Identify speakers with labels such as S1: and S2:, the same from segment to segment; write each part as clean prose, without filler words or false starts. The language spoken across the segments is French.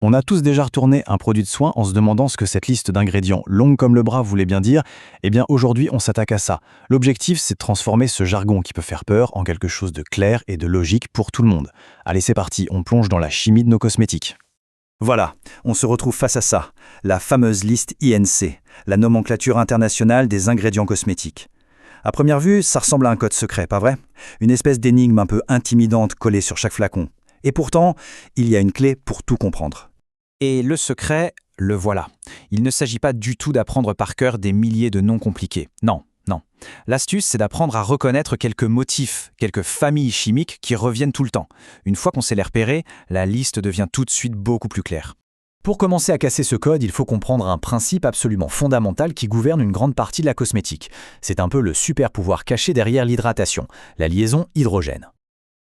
S1: On a tous déjà retourné un produit de soin en se demandant ce que cette liste d'ingrédients, longue comme le bras, voulait bien dire. Eh bien, aujourd'hui, on s'attaque à ça. L'objectif, c'est de transformer ce jargon qui peut faire peur en quelque chose de clair et de logique pour tout le monde. Allez, c'est parti, on plonge dans la chimie de nos cosmétiques.
S2: Voilà, on se retrouve face à ça, la fameuse liste INC, la nomenclature internationale des ingrédients cosmétiques. À première vue, ça ressemble à un code secret, pas vrai? Une espèce d'énigme un peu intimidante collée sur chaque flacon. Et pourtant, il y a une clé pour tout comprendre.
S3: Et le secret, le voilà. Il ne s'agit pas du tout d'apprendre par cœur des milliers de noms compliqués. Non, non. L'astuce, c'est d'apprendre à reconnaître quelques motifs, quelques familles chimiques qui reviennent tout le temps. Une fois qu'on sait les repérer, la liste devient tout de suite beaucoup plus claire.
S4: Pour commencer à casser ce code, il faut comprendre un principe absolument fondamental qui gouverne une grande partie de la cosmétique. C'est un peu le super pouvoir caché derrière l'hydratation, la liaison hydrogène.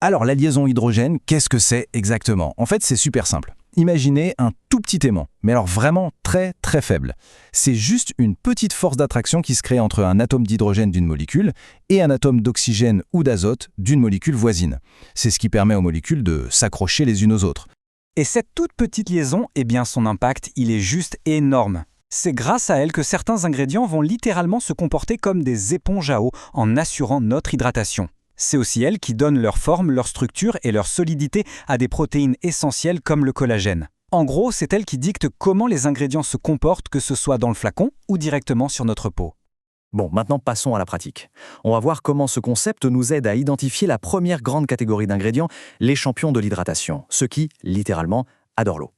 S1: Alors, la liaison hydrogène, qu'est-ce que c'est exactement? En fait, c'est super simple. Imaginez un tout petit aimant, mais alors vraiment très très faible. C'est juste une petite force d'attraction qui se crée entre un atome d'hydrogène d'une molécule et un atome d'oxygène ou d'azote d'une molécule voisine. C'est ce qui permet aux molécules de s'accrocher les unes aux autres.
S3: Et cette toute petite liaison, eh bien son impact, il est juste énorme. C'est grâce à elle que certains ingrédients vont littéralement se comporter comme des éponges à eau en assurant notre hydratation. C'est aussi elles qui donnent leur forme, leur structure et leur solidité à des protéines essentielles comme le collagène. En gros, c'est elles qui dictent comment les ingrédients se comportent, que ce soit dans le flacon ou directement sur notre peau.
S4: Bon, maintenant passons à la pratique. On va voir comment ce concept nous aide à identifier la première grande catégorie d'ingrédients, les champions de l'hydratation, ceux qui, littéralement, adorent l'eau.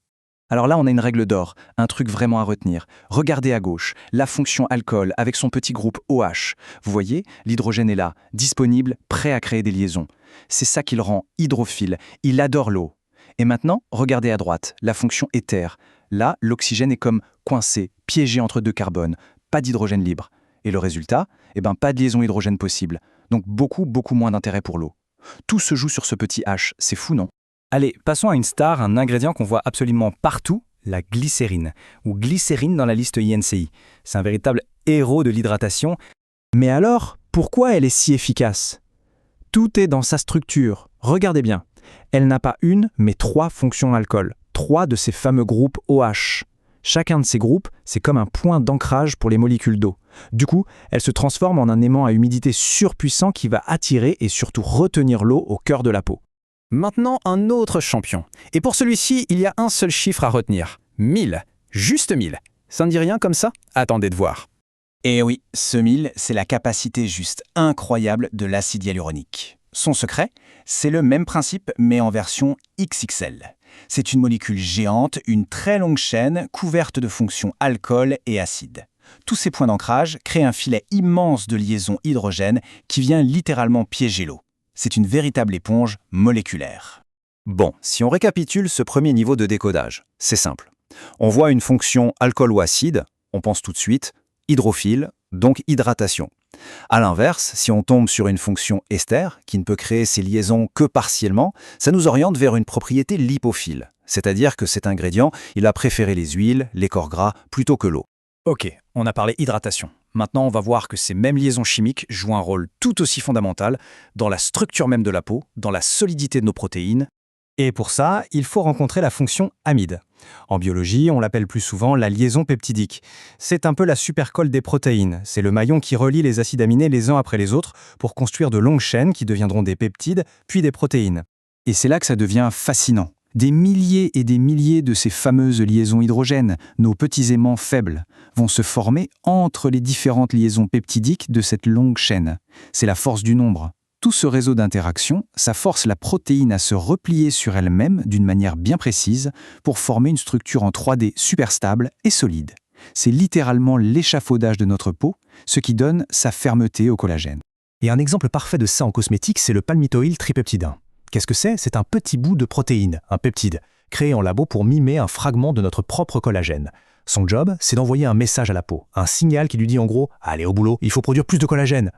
S1: Alors là, on a une règle d'or, un truc vraiment à retenir. Regardez à gauche, la fonction alcool avec son petit groupe OH. Vous voyez, l'hydrogène est là, disponible, prêt à créer des liaisons. C'est ça qui le rend hydrophile, il adore l'eau. Et maintenant, regardez à droite, la fonction éther. Là, l'oxygène est comme coincé, piégé entre deux carbones, pas d'hydrogène libre. Et le résultat? Pas de liaison hydrogène possible. Donc beaucoup moins d'intérêt pour l'eau. Tout se joue sur ce petit H, c'est fou, non?
S3: Allez, passons à une star, un ingrédient qu'on voit absolument partout, la glycérine, ou glycérine dans la liste INCI. C'est un véritable héros de l'hydratation. Mais alors, pourquoi elle est si efficace? Tout est dans sa structure. Regardez bien. Elle n'a pas une, mais 3 fonctions alcool. 3 de ces fameux groupes OH. Chacun de ces groupes, c'est comme un point d'ancrage pour les molécules d'eau. Du coup, elle se transforme en un aimant à humidité surpuissant qui va attirer et surtout retenir l'eau au cœur de la peau. Maintenant, un autre champion. Et pour celui-ci, il y a un seul chiffre à retenir. 1000. Juste 1000. Ça ne dit rien comme ça? Attendez de voir.
S2: Et oui, ce 1000, c'est la capacité juste incroyable de l'acide hyaluronique. Son secret, c'est le même principe, mais en version XXL. C'est une molécule géante, une très longue chaîne, couverte de fonctions alcool et acide. Tous ces points d'ancrage créent un filet immense de liaison hydrogène qui vient littéralement piéger l'eau. C'est une véritable éponge moléculaire.
S4: Bon, si on récapitule ce premier niveau de décodage, c'est simple. On voit une fonction alcool ou acide, on pense tout de suite hydrophile, donc hydratation. A l'inverse, si on tombe sur une fonction ester, qui ne peut créer ces liaisons que partiellement, ça nous oriente vers une propriété lipophile, c'est-à-dire que cet ingrédient, il a préféré les huiles, les corps gras, plutôt que l'eau.
S3: Ok, on a parlé hydratation. Maintenant, on va voir que ces mêmes liaisons chimiques jouent un rôle tout aussi fondamental dans la structure même de la peau, dans la solidité de nos protéines. Et pour ça, il faut rencontrer la fonction amide. En biologie, on l'appelle plus souvent la liaison peptidique. C'est un peu la supercolle des protéines. C'est le maillon qui relie les acides aminés les uns après les autres pour construire de longues chaînes qui deviendront des peptides, puis des protéines.
S1: Et c'est là que ça devient fascinant. Des milliers et des milliers de ces fameuses liaisons hydrogènes, nos petits aimants faibles, vont se former entre les différentes liaisons peptidiques de cette longue chaîne. C'est la force du nombre. Tout ce réseau d'interactions, ça force la protéine à se replier sur elle-même d'une manière bien précise pour former une structure en 3D super stable et solide. C'est littéralement l'échafaudage de notre peau, ce qui donne sa fermeté au collagène.
S5: Et un exemple parfait de ça en cosmétique, c'est le palmitoyl tripeptidin. Qu'est-ce que c'est? C'est un petit bout de protéine, un peptide, créé en labo pour mimer un fragment de notre propre collagène. Son job, c'est d'envoyer un message à la peau, un signal qui lui dit en gros « Allez au boulot, il faut produire plus de collagène ».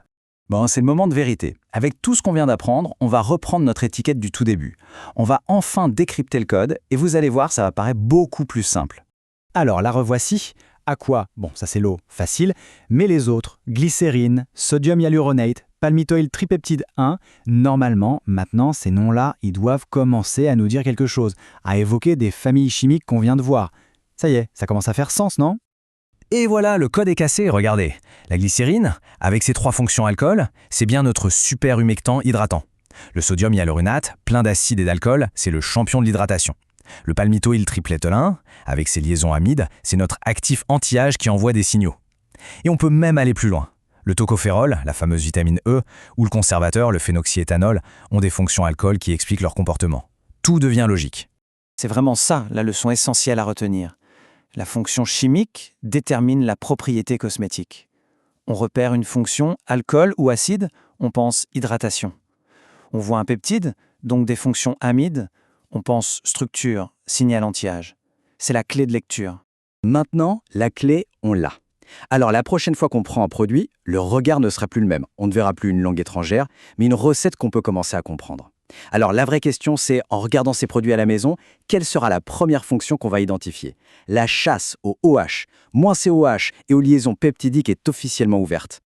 S2: Bon, c'est le moment de vérité. Avec tout ce qu'on vient d'apprendre, on va reprendre notre étiquette du tout début. On va enfin décrypter le code et vous allez voir, ça va paraître beaucoup plus simple.
S3: Alors, la revoici. Aqua, bon, ça c'est l'eau, facile. Mais les autres, glycérine, sodium hyaluronate, palmitoyl tripeptide 1, normalement, maintenant, ces noms-là, ils doivent commencer à nous dire quelque chose, à évoquer des familles chimiques qu'on vient de voir. Ça y est, ça commence à faire sens, non?
S2: Et voilà, le code est cassé, regardez. La glycérine, avec ses 3 fonctions alcool, c'est bien notre super humectant hydratant. Le sodium hyaluronate, plein d'acide et d'alcool, c'est le champion de l'hydratation. Le palmitoyl triplétol 1, avec ses liaisons amides, c'est notre actif anti-âge qui envoie des signaux. Et on peut même aller plus loin. Le tocophérol, la fameuse vitamine E, ou le conservateur, le phénoxyéthanol, ont des fonctions alcool qui expliquent leur comportement. Tout devient logique.
S1: C'est vraiment ça, la leçon essentielle à retenir. La fonction chimique détermine la propriété cosmétique. On repère une fonction alcool ou acide, on pense hydratation. On voit un peptide, donc des fonctions amides, on pense structure, signal anti-âge. C'est la clé de lecture.
S4: Maintenant, la clé, on l'a. Alors la prochaine fois qu'on prend un produit, le regard ne sera plus le même. On ne verra plus une langue étrangère, mais une recette qu'on peut commencer à comprendre. Alors la vraie question, c'est, en regardant ces produits à la maison, quelle sera la première fonction qu'on va identifier? La chasse au OH, moins COH et aux liaisons peptidiques est officiellement ouverte.